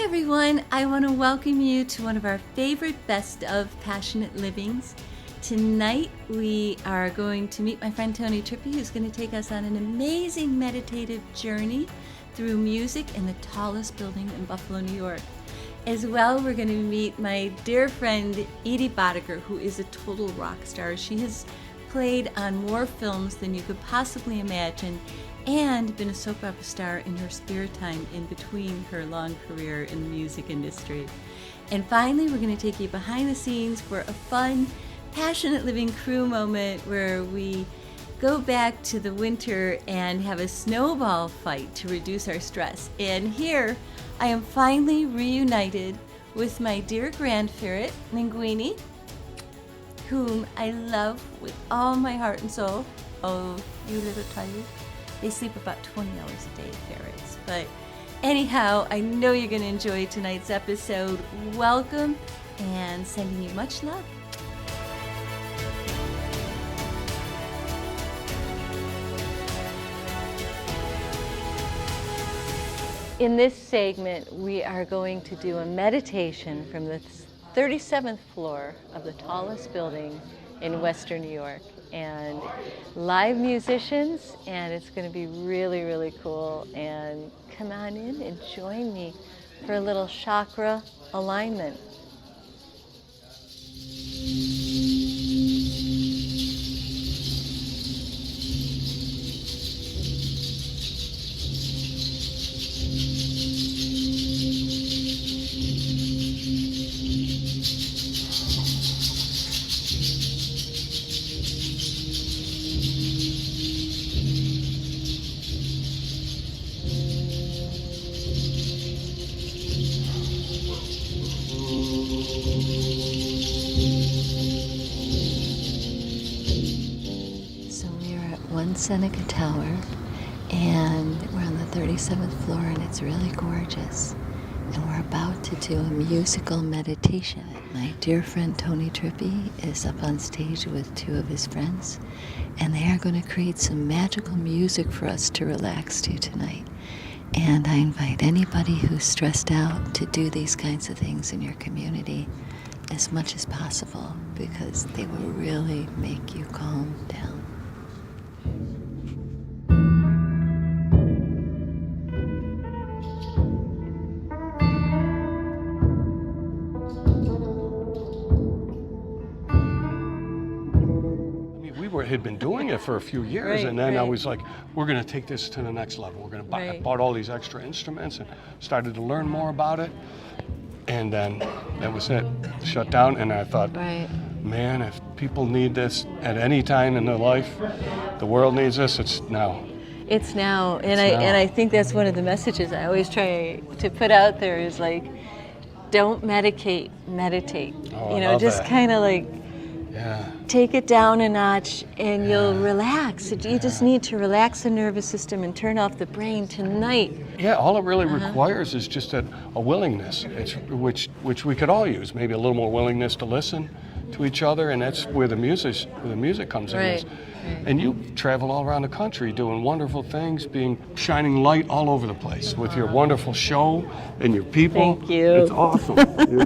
everyone, I want to welcome you to one of our favorite best of Passionate Livings. Tonight we are going to meet my friend Tony Trippi, who's going to take us on an amazing meditative journey through music in the tallest building in Buffalo, New York. As well, we're going to meet my dear friend Edie Boddicker, who is a total rock star. She has played on more films than you could possibly imagine, and been a soap opera star in her spare time in between her long career in the music industry. And finally, we're going to take you behind the scenes for a fun, Passionate Living crew moment where we go back to the winter and have a snowball fight to reduce our stress. And here, I am finally reunited with my dear grand ferret, Linguini, whom I love with all my heart and soul. Oh, you little tiny. They sleep about 20 hours a day, ferrets. But anyhow, I know you're going to enjoy tonight's episode. Welcome, and sending you much love. In this segment, we are going to do a meditation from the 37th floor of the tallest building in Western New York. And live musicians, and it's going to be really, really cool. And come on in and join me for a little chakra alignment. Seneca Tower, and we're on the 37th floor, and it's really gorgeous, and we're about to do a musical meditation. My dear friend Tony Trippi is up on stage with two of his friends, and they are going to create some magical music for us to relax to tonight. And I invite anybody who's stressed out to do these kinds of things in your community as much as possible, because they will really make you calm down. Had been doing it for a few years, and then I was like, we're going to take this to the next level. We're going to buy. I bought all these extra instruments and started to learn more about it, and then that was it. Shut down, and I thought, man, if people need this at any time in their life, the world needs this. It's now. It's now, and I think that's one of the messages I always try to put out there is like, don't medicate, meditate. Just kind of like. Yeah. Take it down a notch and you'll relax. You just need to relax the nervous system and turn off the brain tonight. Yeah, all it really requires is just a willingness, which we could all use. Maybe a little more willingness to listen to each other, and that's where the music comes in. And you travel all around the country doing wonderful things, shining light all over the place with your wonderful show and your people. Thank you. It's awesome.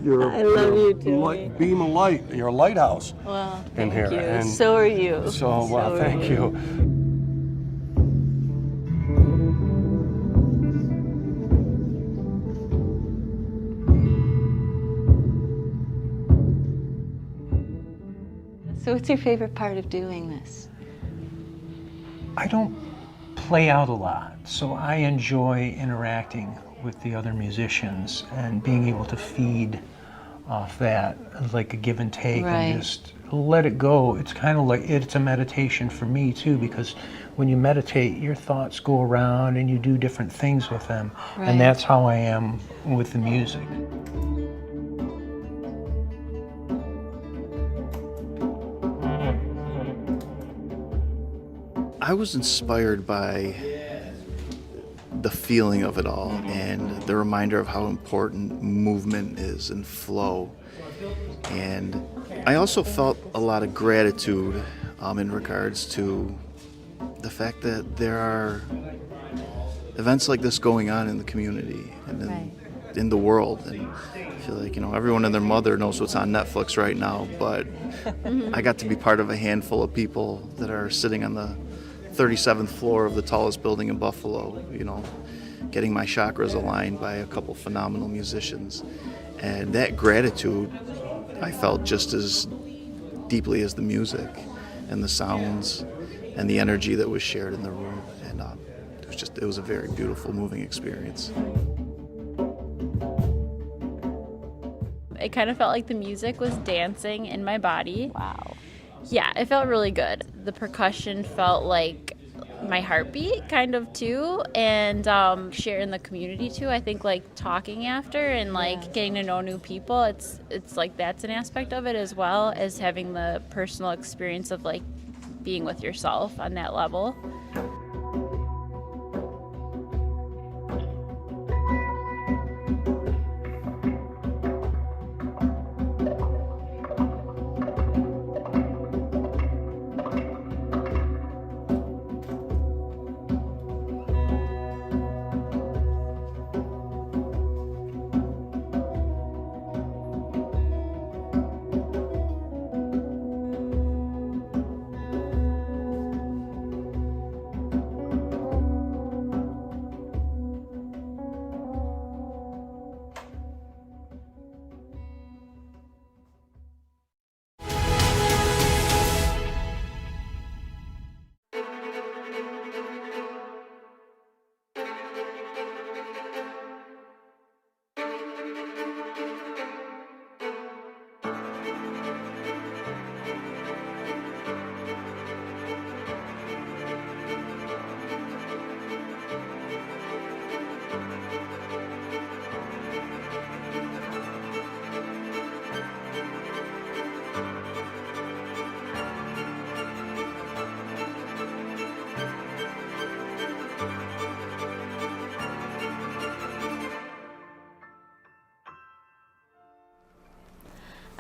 You're I love you too. Beam of light. You're a lighthouse. Well, in here. You. And so are you. Thank you. So what's your favorite part of doing this? I don't play out a lot, so I enjoy interacting with the other musicians and being able to feed off that, like a give and take, and just let it go. It's kind of like, it's a meditation for me too, because when you meditate, your thoughts go around and you do different things with them, and that's how I am with the music. I was inspired by the feeling of it all and the reminder of how important movement is and flow. And I also felt a lot of gratitude in regards to the fact that there are events like this going on in the community and in the world. And I feel like, everyone and their mother knows what's on Netflix right now, but I got to be part of a handful of people that are sitting on the 37th floor of the tallest building in Buffalo, getting my chakras aligned by a couple phenomenal musicians. And that gratitude I felt just as deeply as the music and the sounds and the energy that was shared in the room. And it was a very beautiful, moving experience. It kind of felt like the music was dancing in my body. Wow. Yeah, it felt really good. The percussion felt like my heartbeat kind of too, and sharing the community too. I think like talking after and like getting to know new people, it's like that's an aspect of it, as well as having the personal experience of like being with yourself on that level.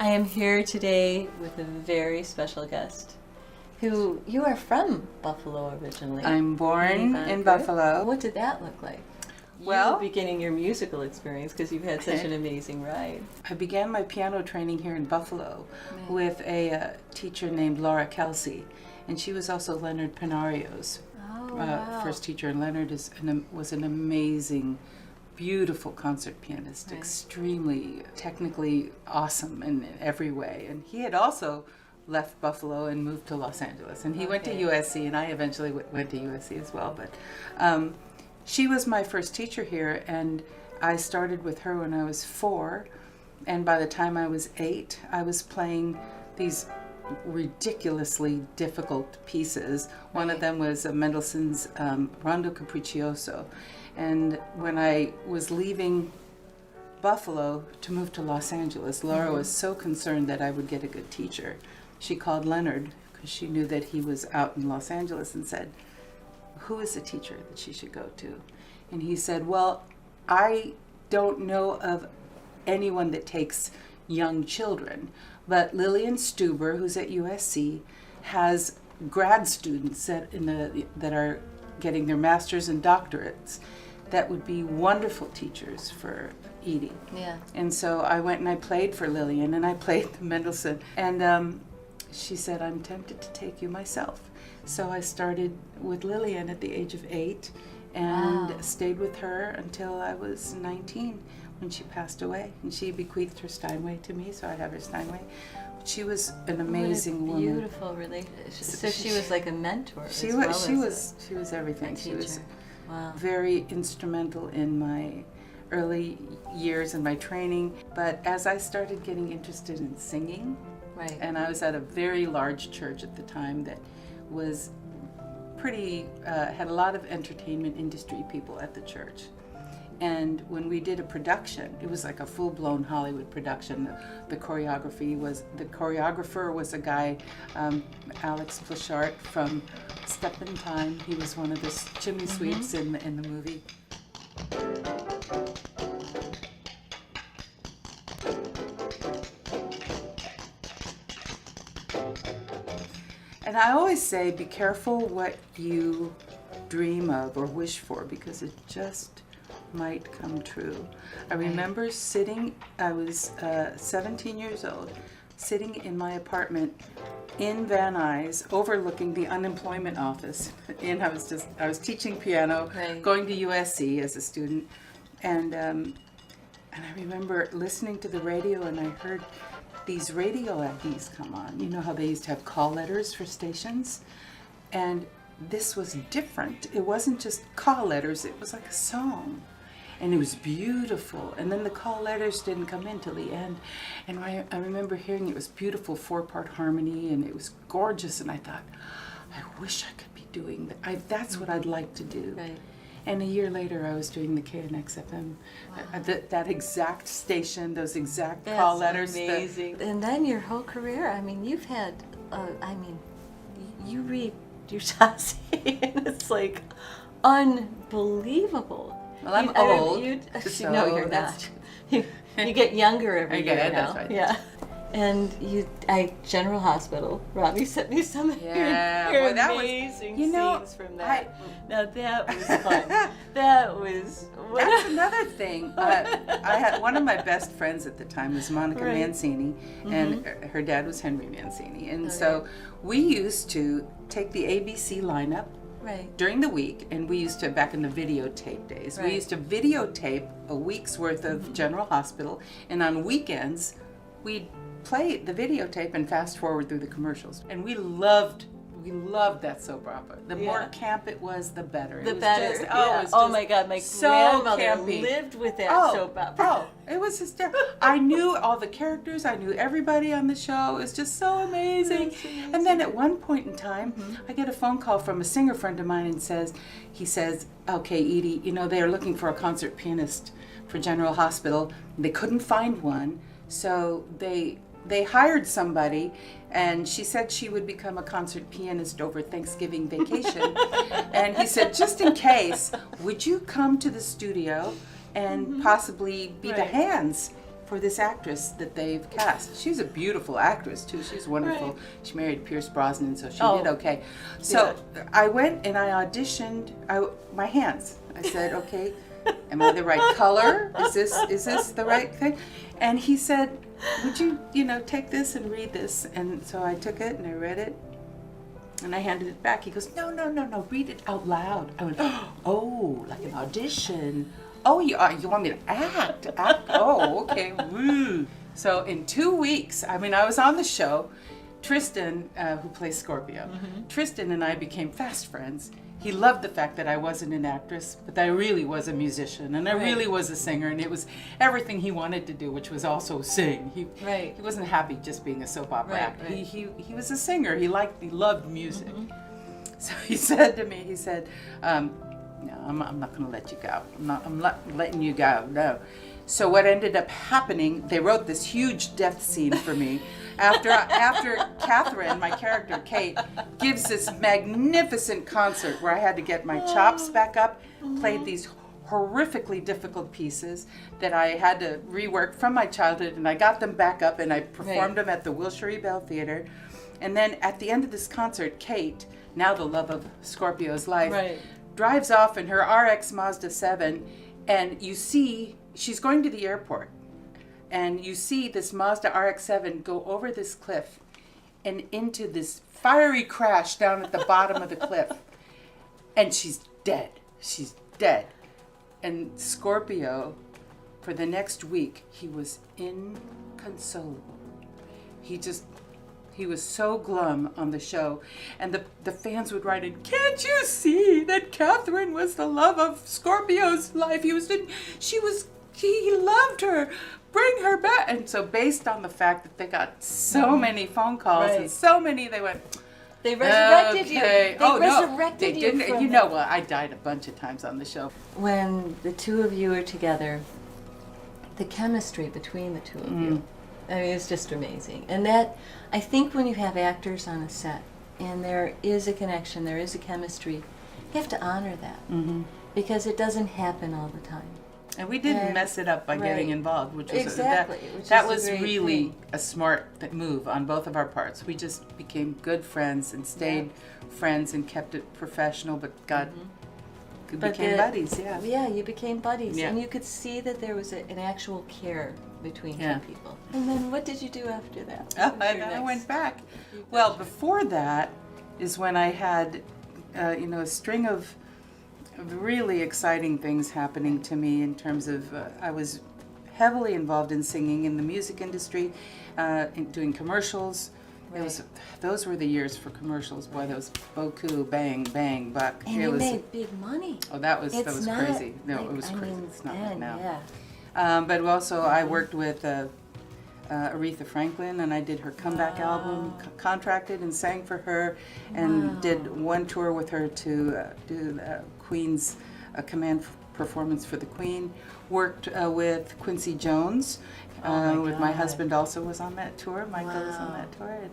I am here today with a very special guest who, you are from Buffalo originally. I'm born in Buffalo. What did that look like? Well, you beginning your musical experience, because you've had such an amazing ride. I began my piano training here in Buffalo with a teacher named Laura Kelsey, and she was also Leonard Pinario's first teacher. And Leonard was an amazing, beautiful concert pianist, extremely technically awesome in every way. And he had also left Buffalo and moved to Los Angeles, and he went to USC, and I eventually went to USC as well. But she was my first teacher here, and I started with her when I was 4, and by the time I was 8, I was playing these ridiculously difficult pieces. One of them was Mendelssohn's Rondo Capriccioso. And when I was leaving Buffalo to move to Los Angeles, Laura was so concerned that I would get a good teacher. She called Leonard, because she knew that he was out in Los Angeles, and said, who is the teacher that she should go to? And he said, well, I don't know of anyone that takes young children, but Lillian Stuber, who's at USC, has grad students that are getting their masters and doctorates that would be wonderful teachers for Edie. Yeah. And so I went and I played for Lillian, and I played Mendelssohn. And she said, I'm tempted to take you myself. So I started with Lillian at the age of 8 and stayed with her until I was 19 when she passed away. And she bequeathed her Steinway to me, so I have her Steinway. But she was an amazing woman. Beautiful relationship. So she was like a mentor. She was everything. She was very instrumental in my early years and my training. But as I started getting interested in singing, and I was at a very large church at the time that was pretty, had a lot of entertainment industry people at the church. And when we did a production, it was like a full-blown Hollywood production. The choreographer was a guy, Alex Flashart from Step in Time. He was one of the chimney sweeps in the movie. And I always say, be careful what you dream of or wish for, because it just might come true. I remember sitting, I was 17 years old, sitting in my apartment in Van Nuys, overlooking the unemployment office. And I was teaching piano, going to USC as a student, and I remember listening to the radio, and I heard these radio IDs come on. You know how they used to have call letters for stations? And this was different. It wasn't just call letters, it was like a song. And it was beautiful. And then the call letters didn't come in till the end. And I remember hearing it was beautiful 4-part harmony, and it was gorgeous. And I thought, I wish I could be doing that. That's what I'd like to do. Right. And a year later, I was doing the KNX FM, that exact station, those exact call letters. Amazing. And then your whole career, I mean, you've had, you read your Tasi, and it's like unbelievable. Well, I'm old. So no, you're not. You get younger every year now. That's right. Yeah. And General Hospital. Robbie sent me some of your amazing scenes from that. Now that was fun. That's another thing. I had one of my best friends at the time was Monica Mancini, and her dad was Henry Mancini, and so we used to take the ABC lineup during the week, and we used to, back in the videotape days, we used to videotape a week's worth of General Hospital, and on weekends we'd play the videotape and fast forward through the commercials. And we loved that soap opera. The more camp it was, the better. It was oh my God, my grandmother campy. Lived with that soap opera. It was hysterical. I knew all the characters. I knew everybody on the show. It was just so amazing. And then at one point in time, I get a phone call from a singer friend of mine, and he says, okay, Edie, they are looking for a concert pianist for General Hospital. They couldn't find one, so they hired somebody, and she said she would become a concert pianist over Thanksgiving vacation. And he said, just in case, would you come to the studio and possibly be the hands for this actress that they've cast? She's a beautiful actress, too. She's wonderful. She married Pierce Brosnan, so she did okay. So I went and I auditioned my hands. I said, okay, am I the right color? Is this the right thing? And he said, would you, take this and read this? And so I took it and I read it and I handed it back. He goes, no, read it out loud. I went, oh, like an audition. Oh, you want me to act? Oh, okay. Woo. So in 2 weeks, I was on the show. Tristan, who plays Scorpio, Tristan and I became fast friends. He loved the fact that I wasn't an actress, but that I really was a musician, and I really was a singer, and it was everything he wanted to do, which was also sing. He wasn't happy just being a soap opera actor. He was a singer. He loved music. So he said to me, no, I'm not going to let you go. I'm not letting you go. No. So what ended up happening, they wrote this huge death scene for me. After Catherine, my character Kate, gives this magnificent concert where I had to get my chops back up, played these horrifically difficult pieces that I had to rework from my childhood, and I got them back up and I performed them at the Wilshire Bell Theater. And then at the end of this concert, Kate, now the love of Scorpio's life, drives off in her RX Mazda 7, and you see she's going to the airport. And you see this Mazda RX-7 go over this cliff and into this fiery crash down at the bottom of the cliff. And she's dead. She's dead. And Scorpio, for the next week, he was inconsolable. He was so glum on the show. And the fans would write in, can't you see that Catherine was the love of Scorpio's life? He loved her. Bring her back. And so based on the fact that they got so many phone calls and so many, they went, they resurrected you. They resurrected you. Didn't. Well, I died a bunch of times on the show. When the two of you are together, the chemistry between the two of you, it's just amazing. And that, I think when you have actors on a set and there is a connection, there is a chemistry, you have to honor that because it doesn't happen all the time. And we didn't mess it up by getting involved, which was really a smart move on both of our parts. We just became good friends and stayed friends and kept it professional, but got became buddies, yeah. Yeah, you became buddies. Yeah. And you could see that there was an actual care between two people. And then what did you do after that? Oh, and then I went back. Well, before that is when I had, a string of really exciting things happening to me in terms of, I was heavily involved in singing in the music industry, doing commercials. Those were the years for commercials. Boy, those Boku, Bang, Bang, Buck. And you made big money. Oh, that was crazy. No, it was crazy. It's not like now. But also, I worked with Aretha Franklin, and I did her comeback album, contracted and sang for her, and did one tour with her to do Queen's command performance for the Queen. Worked with Quincy Jones. With my husband also was on that tour. Michael was on that tour.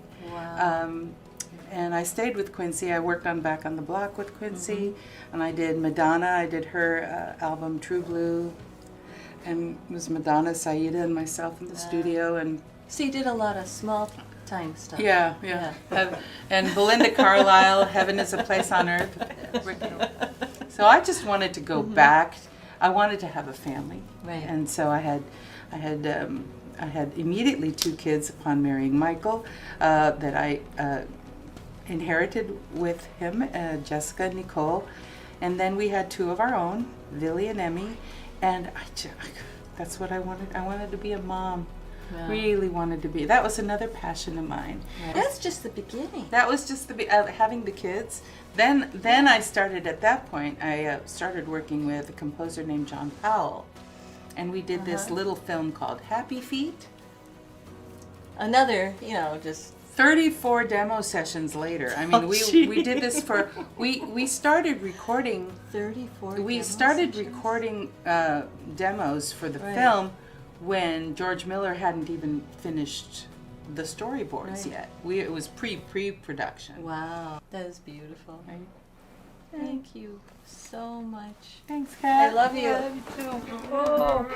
And I stayed with Quincy. I worked on Back on the Block with Quincy, and I did Madonna. I did her album True Blue, and it was Madonna, Saida, and myself in the studio. And so you did a lot of small time stuff. Yeah. And Belinda Carlisle, Heaven is a Place on Earth. So I just wanted to go back. I wanted to have a family, and so I had immediately 2 kids upon marrying Michael that I inherited with him, Jessica and Nicole, and then we had 2 of our own, Villy and Emmy, and that's what I wanted. I wanted to be a mom. Really wanted to be. That was another passion of mine. That's just the beginning. That was just having the kids. Then I started, at that point, I started working with a composer named John Powell. And we did this little film called Happy Feet. Another, just 34 demo sessions later. I mean, we did this for, we started recording. 34 We started recording demos for the film when George Miller hadn't even finished the storyboards yet. It was pre-production. Wow, that is beautiful. Right? Thank you so much. Thanks, Kat. I love you. I love you too.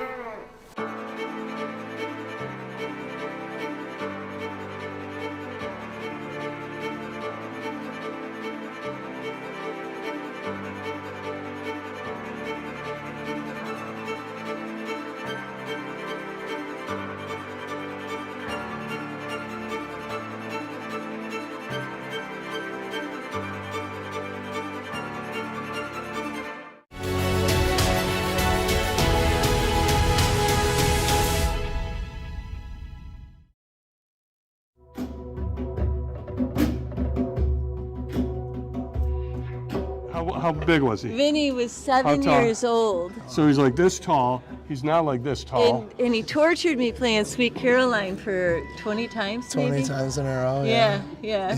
How big was he? Vinny was 7 years old. So he's like this tall. He's not like this tall. And he tortured me playing Sweet Caroline for 20 times, 20 times in a row, yeah.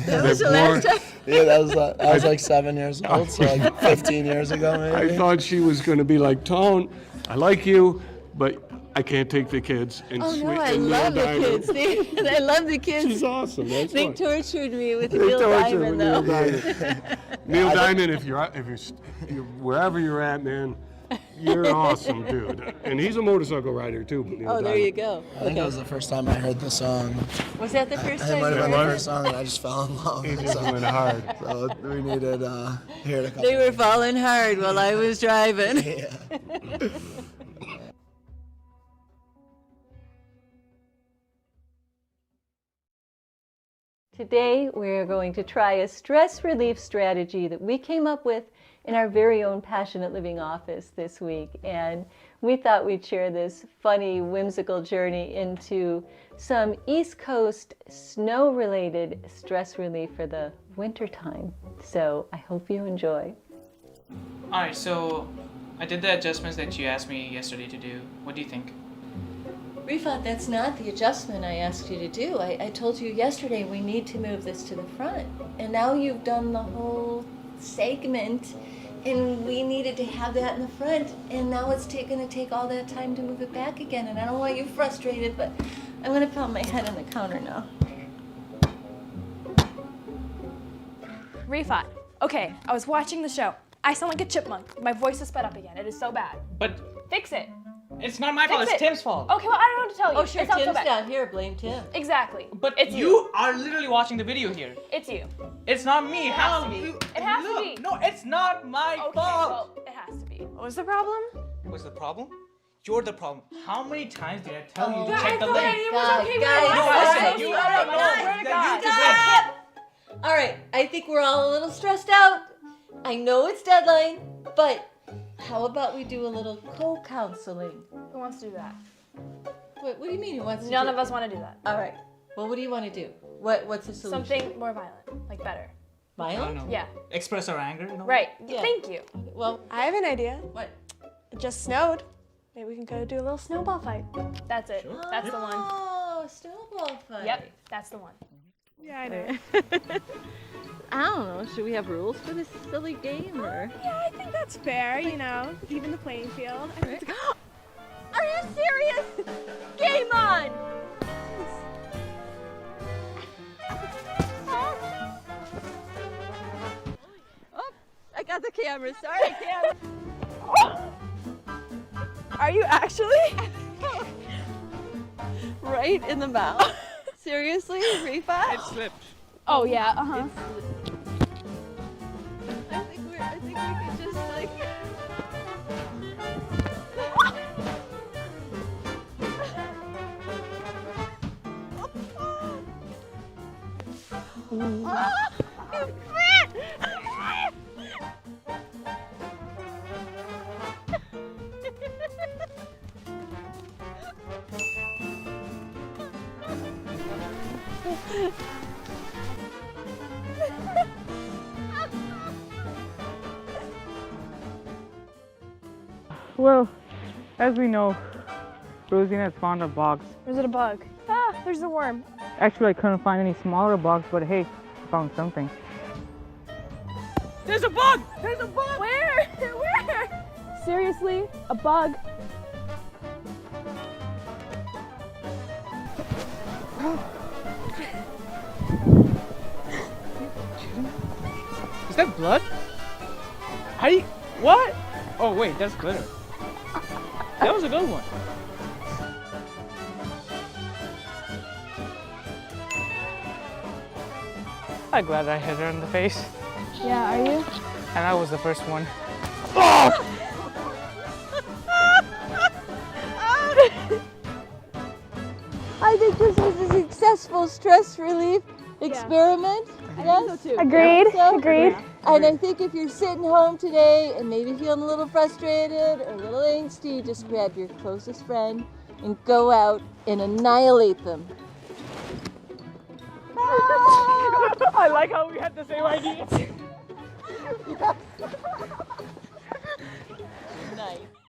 That was the last time. Yeah, I was like 7 years old, so like 15 years ago maybe. I thought she was going to be like, Tone, I like you, but I can't take the kids. And Oh, no, I love the kids. I love the kids. She's awesome. That's They fun. tortured me with They Neil tortured Diamond, with Neil though. Diamond. Neil Diamond, if you're wherever you're at, man, you're awesome, dude. And he's a motorcycle rider too. Neil Oh, there Diamond. you go. I think it was the first time I heard the song. Was that the first It time might you have been the heard first song and I just fell in love. He just went hard. So we needed hear it a couple They were falling hard while I was driving. Yeah. Today, we're going to try a stress relief strategy that we came up with in our very own Passionate Living office this week. And we thought we'd share this funny, whimsical journey into some East Coast snow-related stress relief for the winter time. So I hope you enjoy. All right, so I did the adjustments that you asked me yesterday to do. What do you think? Rifat, that's not the adjustment I asked you to do. I told you yesterday we need to move this to the front. And now you've done the whole segment, and we needed to have that in the front, and now it's going to take all that time to move it back again. And I don't want you frustrated, but I'm going to pound my head on the counter now. Rifat, okay, I was watching the show. I sound like a chipmunk. My voice is sped up again. It is so bad. But Fix it. It's not my fault. Fix It's it. Tim's fault. Okay, well, I don't know what to tell you. Oh, sure, It's not so Tim's bad. down here. Blame Tim. Exactly. But it's you are literally watching the video here. It's you. It's not me. How? to be. You- It has to look, be. No, it's not my Okay, fault. well, it has to be. What was the problem? What's the problem? You're the problem. How many times did I tell you to I check the thought link? it was okay. Guys, Wait, No, what? listen, I you don't don't know. know. Swear to That God. you All right, I think we're all a little stressed out. I know it's deadline, but how about we do a little co-counseling? Who wants to do that? What do you mean he wants to None do? of us want to do that. All right. Well, what do you want to do? What's the solution? Something more violent, like better. I don't Violent? know. Yeah. Express our anger. You know? Right. Yeah. Thank you. Well, I have an idea. what? It just snowed. Maybe we can go do a little snowball fight. That's it. That's the one. Oh, snowball fight. Yep. That's the one. Yeah, I know. I don't know. Should we have rules for this silly game or? Yeah, I think that's fair, you know, even the playing field. Are you serious? Game on! Oh, I got the camera. Sorry, camera. Are you actually? Right in the mouth. Seriously, Rifa? It slipped. Oh yeah, uh-huh. I think we could just like. Well, as we know, Rosina is fond of bugs. Or is it a bug? Ah, there's a worm. Actually, I couldn't find any smaller bugs, but hey, I found something. There's a bug! There's a bug! Where? Where? Seriously? A bug? Is that blood? How do you... What? Oh, wait, that's glitter. That was a good one. I'm glad I hit her in the face. Yeah, are you? And I was the first one. I think this was a successful stress relief experiment. Yes? Agreed. So- Agreed. And I think if you're sitting home today and maybe feeling a little frustrated or a little angsty, just grab your closest friend and go out and annihilate them. I like how we had the same idea. Nice.